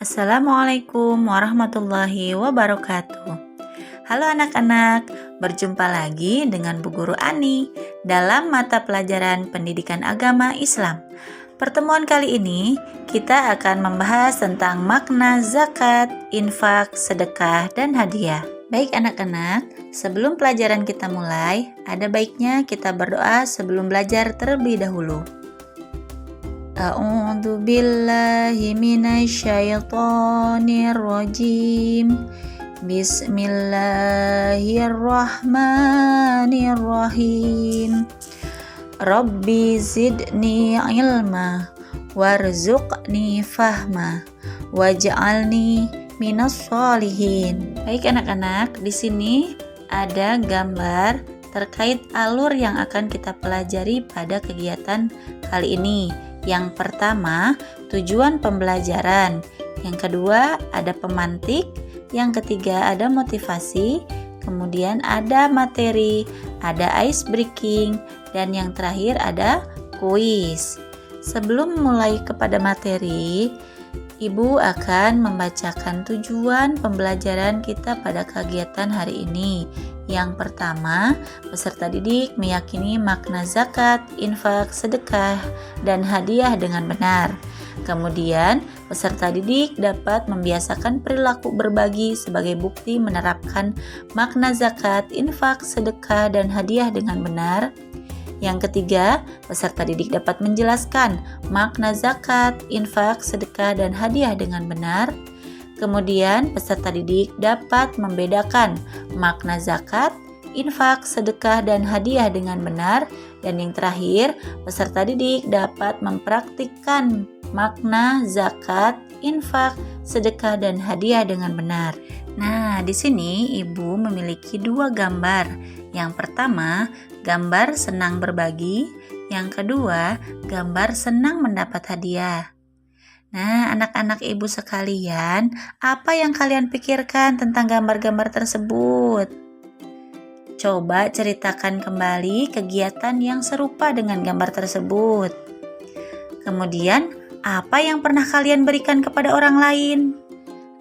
Assalamualaikum warahmatullahi wabarakatuh. Halo anak-anak, berjumpa lagi dengan Bu Guru Ani dalam mata pelajaran Pendidikan Agama Islam. Pertemuan kali ini kita akan membahas tentang makna zakat, infak, sedekah, dan hadiah. Baik anak-anak, sebelum pelajaran kita mulai, ada baiknya kita berdoa sebelum belajar terlebih dahulu. A'udzu billahi minasyaitonir rajim. Bismillahirrahmanirrahim. Rabbi zidni ilma warzuqni fahma waj'alni minas sholihin. Baik anak-anak, di sini ada gambar terkait alur yang akan kita pelajari pada kegiatan kali ini. Yang pertama, tujuan pembelajaran. Yang kedua, ada pemantik. Yang ketiga, ada motivasi. Kemudian ada materi, ada ice breaking, dan yang terakhir ada kuis. Sebelum mulai kepada materi, Ibu akan membacakan tujuan pembelajaran kita pada kegiatan hari ini. Yang pertama, peserta didik meyakini makna zakat, infak, sedekah, dan hadiah dengan benar. Kemudian, peserta didik dapat membiasakan perilaku berbagi sebagai bukti menerapkan makna zakat, infak, sedekah, dan hadiah dengan benar. Yang ketiga, peserta didik dapat menjelaskan makna zakat, infak, sedekah, dan hadiah dengan benar. Kemudian, peserta didik dapat membedakan makna zakat, infak, sedekah, dan hadiah dengan benar. Dan yang terakhir, peserta didik dapat mempraktikkan makna zakat, infak, sedekah, dan hadiah dengan benar. Nah, di sini Ibu memiliki dua gambar. Yang pertama, gambar senang berbagi. Yang kedua, gambar senang mendapat hadiah. Nah, anak-anak Ibu sekalian, apa yang kalian pikirkan tentang gambar-gambar tersebut? Coba ceritakan kembali kegiatan yang serupa dengan gambar tersebut. Kemudian, apa yang pernah kalian berikan kepada orang lain?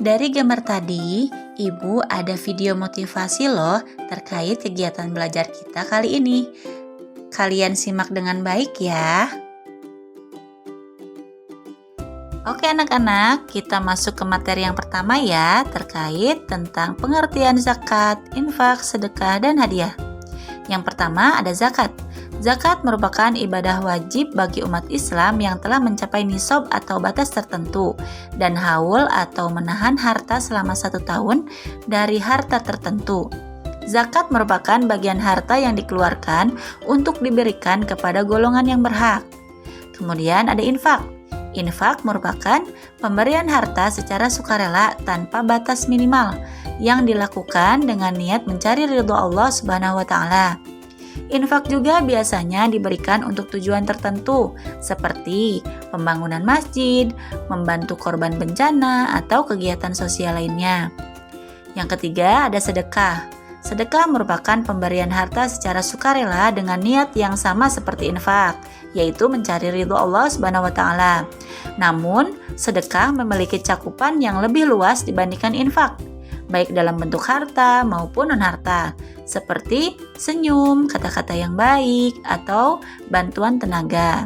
Dari gambar tadi, Ibu ada video motivasi loh terkait kegiatan belajar kita kali ini. Kalian simak dengan baik ya. Oke anak-anak, kita masuk ke materi yang pertama ya, terkait tentang pengertian zakat, infak, sedekah, dan hadiah. Yang pertama ada zakat. Zakat merupakan ibadah wajib bagi umat Islam yang telah mencapai nisab atau batas tertentu dan haul atau menahan harta selama 1 tahun dari harta tertentu. Zakat merupakan bagian harta yang dikeluarkan untuk diberikan kepada golongan yang berhak. Kemudian ada infak. Infak merupakan pemberian harta secara sukarela tanpa batas minimal yang dilakukan dengan niat mencari ridho Allah Subhanahu wa Ta'ala. Infak juga biasanya diberikan untuk tujuan tertentu seperti pembangunan masjid, membantu korban bencana, atau kegiatan sosial lainnya. Yang ketiga ada sedekah. Sedekah merupakan pemberian harta secara sukarela dengan niat yang sama seperti infak, yaitu mencari ridho Allah Subhanahu wa Ta'ala. Namun, sedekah memiliki cakupan yang lebih luas dibandingkan infak, baik dalam bentuk harta maupun non-harta, seperti senyum, kata-kata yang baik, atau bantuan tenaga.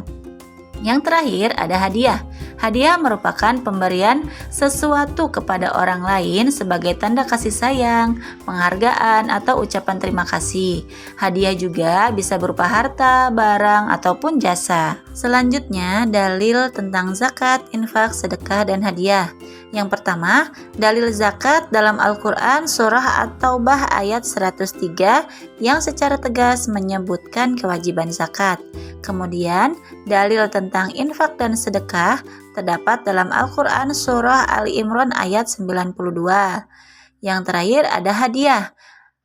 Yang terakhir ada hadiah. Hadiah merupakan pemberian sesuatu kepada orang lain sebagai tanda kasih sayang, penghargaan, atau ucapan terima kasih. Hadiah juga bisa berupa harta, barang, ataupun jasa. Selanjutnya, dalil tentang zakat, infak, sedekah, dan hadiah. Yang pertama, dalil zakat dalam Al-Quran surah At-Taubah ayat 103 yang secara tegas menyebutkan kewajiban zakat. Kemudian, dalil tentang infak dan sedekah terdapat dalam Al-Quran surah Ali Imran ayat 92. Yang terakhir ada hadiah.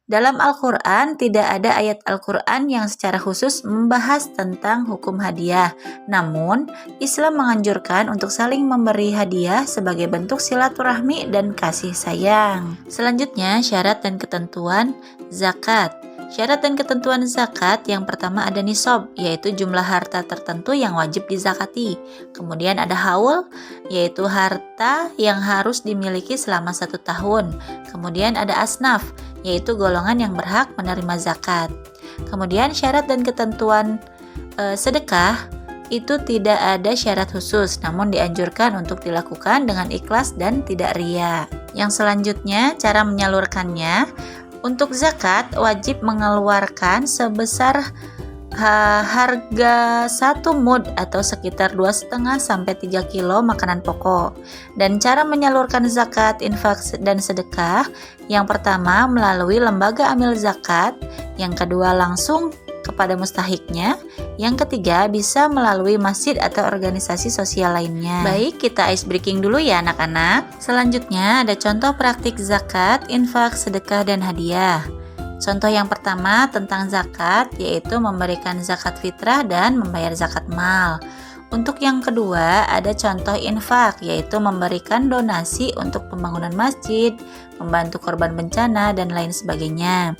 Dalam Al-Quran tidak ada ayat Al-Quran yang secara khusus membahas tentang hukum hadiah. Namun, Islam menganjurkan untuk saling memberi hadiah sebagai bentuk silaturahmi dan kasih sayang. Selanjutnya, syarat dan ketentuan zakat. Syarat dan ketentuan zakat yang pertama ada nisab, yaitu jumlah harta tertentu yang wajib dizakati. Kemudian ada haul, yaitu harta yang harus dimiliki selama 1 tahun. Kemudian ada asnaf, yaitu golongan yang berhak menerima zakat. Kemudian syarat dan ketentuan sedekah itu tidak ada syarat khusus, namun dianjurkan untuk dilakukan dengan ikhlas dan tidak riya. Yang selanjutnya, cara menyalurkannya. Untuk zakat wajib mengeluarkan sebesar harga 1 mud atau sekitar 2,5 sampai 3 kilo makanan pokok. Dan cara menyalurkan zakat, infak dan sedekah, yang pertama melalui lembaga amil zakat, yang kedua langsung kepada mustahiknya, yang ketiga bisa melalui masjid atau organisasi sosial lainnya. Baik, kita ice breaking dulu ya anak-anak. Selanjutnya ada contoh praktik zakat, infak, sedekah, dan hadiah. Contoh yang pertama tentang zakat, yaitu memberikan zakat fitrah dan membayar zakat mal. Untuk yang kedua ada contoh infak, yaitu memberikan donasi untuk pembangunan masjid, membantu korban bencana, dan lain sebagainya.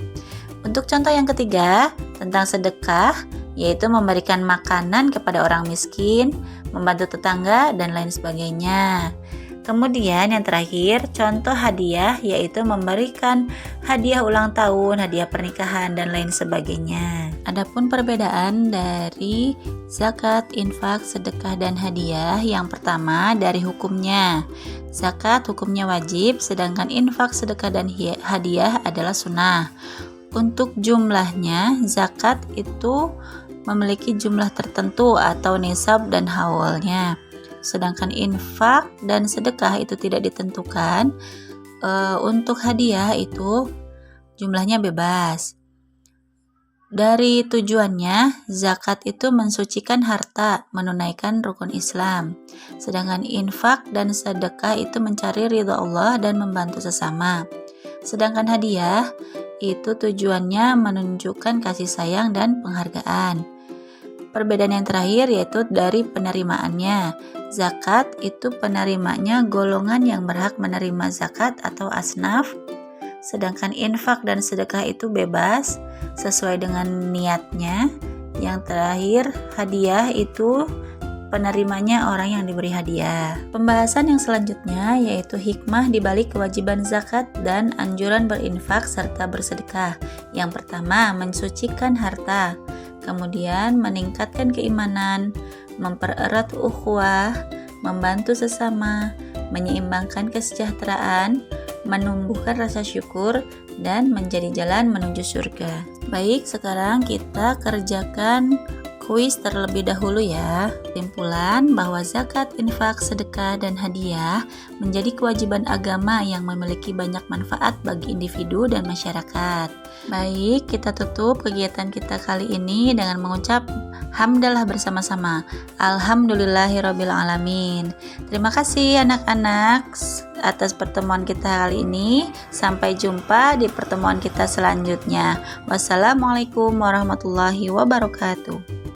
Untuk contoh yang ketiga tentang sedekah, yaitu memberikan makanan kepada orang miskin, membantu tetangga, dan lain sebagainya. Kemudian yang terakhir, contoh hadiah, yaitu memberikan hadiah ulang tahun, hadiah pernikahan, dan lain sebagainya. Adapun perbedaan dari zakat, infak, sedekah, dan hadiah, yang pertama dari hukumnya. Zakat hukumnya wajib, sedangkan infak, sedekah, dan hadiah adalah sunnah. Untuk jumlahnya, zakat itu memiliki jumlah tertentu atau nisab dan haulnya. Sedangkan infak dan sedekah itu tidak ditentukan. Untuk hadiah itu jumlahnya bebas. Dari tujuannya, zakat itu mensucikan harta, menunaikan rukun Islam. Sedangkan infak dan sedekah itu mencari ridha Allah dan membantu sesama. Sedangkan hadiah itu tujuannya menunjukkan kasih sayang dan penghargaan. Perbedaan yang terakhir yaitu dari penerimaannya. Zakat itu penerimanya golongan yang berhak menerima zakat atau asnaf. Sedangkan infak dan sedekah itu bebas sesuai dengan niatnya. Yang terakhir, hadiah itu penerimanya orang yang diberi hadiah. Pembahasan yang selanjutnya yaitu hikmah dibalik kewajiban zakat dan anjuran berinfak serta bersedekah. Yang pertama, mensucikan harta. Kemudian meningkatkan keimanan, mempererat ukhuwah, membantu sesama, menyeimbangkan kesejahteraan, menumbuhkan rasa syukur, dan menjadi jalan menuju surga. Baik, sekarang kita kerjakan kuis terlebih dahulu ya. Kesimpulan bahwa zakat, infak, sedekah, dan hadiah menjadi kewajiban agama yang memiliki banyak manfaat bagi individu dan masyarakat. Baik, kita tutup kegiatan kita kali ini dengan mengucap hamdalah bersama-sama. Alhamdulillahirabbil alamin. Terima kasih anak-anak atas pertemuan kita kali ini. Sampai jumpa di pertemuan kita selanjutnya. Wassalamualaikum warahmatullahi wabarakatuh.